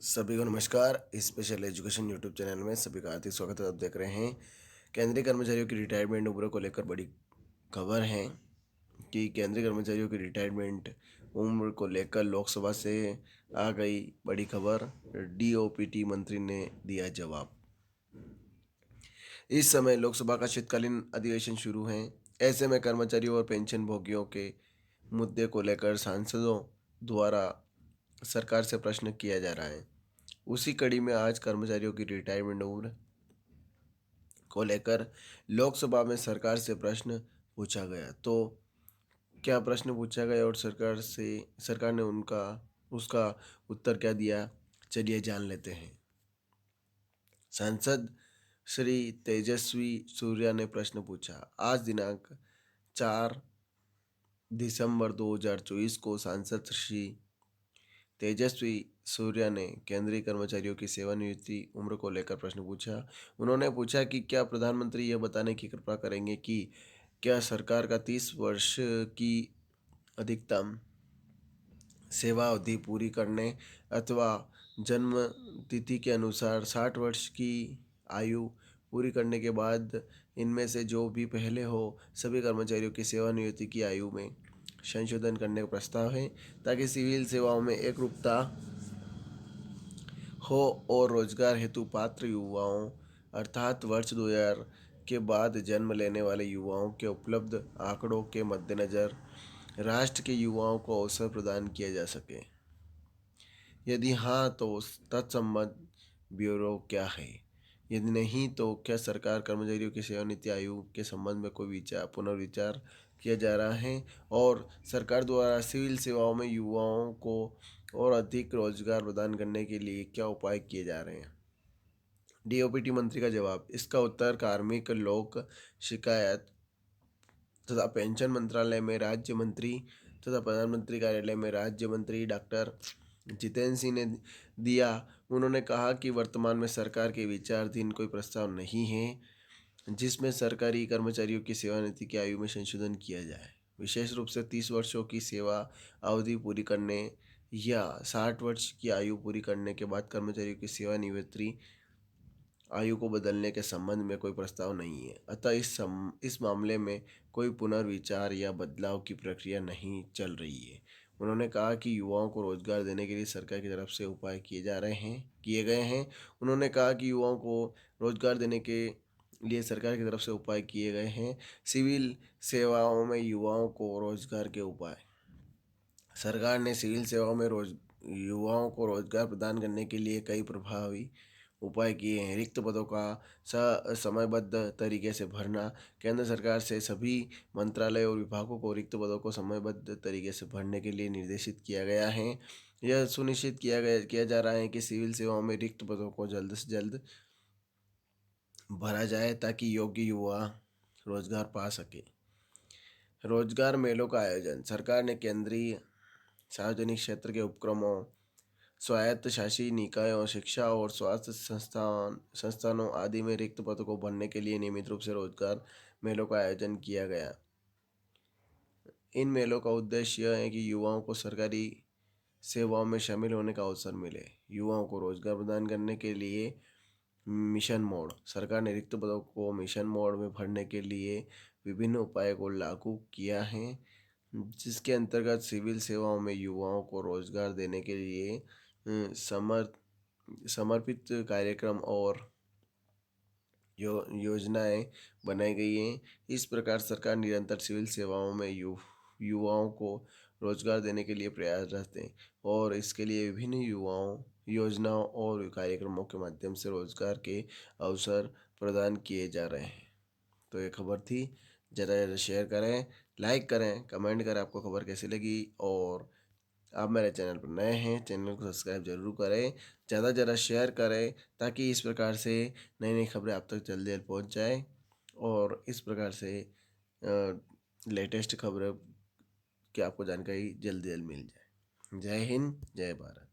सभी को नमस्कार। स्पेशल एजुकेशन यूट्यूब चैनल में सभी का हार्दिक स्वागत है। आप देख रहे हैं केंद्रीय कर्मचारियों की रिटायरमेंट उम्र को लेकर बड़ी खबर है कि केंद्रीय कर्मचारियों की रिटायरमेंट उम्र को लेकर लोकसभा से आ गई बड़ी खबर। डीओपीटी मंत्री ने दिया जवाब। इस समय लोकसभा का शीतकालीन अधिवेशन शुरू है। ऐसे में कर्मचारियों और पेंशन भोगियों के मुद्दे को लेकर सांसदों द्वारा सरकार से प्रश्न किया जा रहा है। उसी कड़ी में आज कर्मचारियों की रिटायरमेंट उम्र को लेकर लोकसभा में सरकार से प्रश्न पूछा गया। तो क्या प्रश्न पूछा गया और सरकार ने उनका उसका उत्तर क्या दिया, चलिए जान लेते हैं। सांसद श्री तेजस्वी सूर्या ने प्रश्न पूछा। आज दिनांक 4 दिसंबर 2024 को सांसद श्री तेजस्वी सूर्या ने केंद्रीय कर्मचारियों की सेवानिवृत्ति उम्र को लेकर प्रश्न पूछा। उन्होंने पूछा कि क्या प्रधानमंत्री यह बताने की कृपा करेंगे कि क्या सरकार का 30 वर्ष की अधिकतम सेवा अवधि पूरी करने अथवा जन्म तिथि के अनुसार 60 वर्ष की आयु पूरी करने के बाद इनमें से जो भी पहले हो सभी कर्मचारियों की सेवानिवृत्ति की आयु में संशोधन करने का प्रस्ताव है, ताकि सिविल सेवाओं में एकरूपता हो और रोजगार हेतु पात्र युवाओं अर्थात वर्ष 2000 के बाद जन्म लेने वाले युवाओं के उपलब्ध आंकड़ों के मद्देनज़र राष्ट्र के युवाओं को अवसर प्रदान किया जा सके। यदि हाँ तो तत्संबंध ब्यूरो क्या है? यदि नहीं तो क्या सरकार कर्मचारियों की सेवानिवृत्ति आयु के संबंध में कोई पुनर्विचार किया जा रहा है और सरकार द्वारा सिविल सेवाओं में युवाओं को और अधिक रोजगार प्रदान करने के लिए क्या उपाय किए जा रहे हैं? डीओपीटी मंत्री का जवाब। इसका उत्तर कार्मिक लोक शिकायत तथा पेंशन मंत्रालय में राज्य मंत्री तथा प्रधानमंत्री कार्यालय में राज्य मंत्री डॉक्टर जितेंद्र सिंह ने दिया। उन्होंने कहा कि वर्तमान में सरकार के विचाराधीन कोई प्रस्ताव नहीं है जिसमें सरकारी कर्मचारियों की सेवानिवृत्ति की आयु में संशोधन किया जाए, विशेष रूप से 30 वर्षों की सेवा अवधि पूरी करने या 60 वर्ष की आयु पूरी करने के बाद कर्मचारियों की सेवानिवृत्ति आयु को बदलने के संबंध में कोई प्रस्ताव नहीं है। अतः इस मामले में कोई पुनर्विचार या बदलाव की प्रक्रिया नहीं चल रही है। उन्होंने कहा कि युवाओं को रोजगार देने के लिए सरकार की तरफ से उपाय किए गए हैं। उन्होंने कहा कि युवाओं को रोजगार देने के लिए सरकार की तरफ से उपाय किए गए हैं। सिविल सेवाओं में युवाओं को रोजगार के उपाय। सरकार ने सिविल सेवाओं में युवाओं को रोजगार प्रदान करने के लिए कई प्रभावी उपाय किए हैं। रिक्त पदों का समयबद्ध तरीके से भरना। केंद्र सरकार से सभी मंत्रालय और विभागों को रिक्त पदों को समयबद्ध तरीके से भरने के लिए निर्देशित किया गया है। यह सुनिश्चित किया जा रहा है कि सिविल सेवाओं में रिक्त पदों को जल्द से जल्द भरा जाए ताकि योग्य युवा रोजगार पा सके। रोजगार मेलों का आयोजन। सरकार ने केंद्रीय सार्वजनिक क्षेत्र के उपक्रमों, स्वायत्त शासी निकायों, शिक्षा और स्वास्थ्य संस्थानों आदि में रिक्त पदों को भरने के लिए नियमित रूप से रोजगार मेलों का आयोजन किया गया। इन मेलों का उद्देश्य यह है कि युवाओं को सरकारी सेवाओं में शामिल होने का अवसर मिले। युवाओं को रोजगार प्रदान करने के लिए मिशन मोड। सरकार ने रिक्त पदों को मिशन मोड में भरने के लिए विभिन्न उपायों को लागू किया है, जिसके अंतर्गत सिविल सेवाओं में युवाओं को रोजगार देने के लिए समर्पित कार्यक्रम और योजनाएं बनाई गई हैं। इस प्रकार सरकार निरंतर सिविल सेवाओं में युवाओं को रोजगार देने के लिए प्रयासरत है और इसके लिए विभिन्न युवाओं योजनाओं और कार्यक्रमों के माध्यम से रोजगार के अवसर प्रदान किए जा रहे हैं। तो ये खबर थी। ज़्यादा से ज़्यादा शेयर करें, लाइक करें, कमेंट करें आपको खबर कैसी लगी। और आप मेरे चैनल पर नए हैं, चैनल को सब्सक्राइब जरूर करें, ज़्यादा से ज़्यादा शेयर करें ताकि इस प्रकार से नई नई खबरें आप तक जल्दी जल्दी पहुंच जाए और इस प्रकार से लेटेस्ट खबरें की आपको जानकारी जल्दी जल्दी मिल जाए। जय हिंद, जय भारत।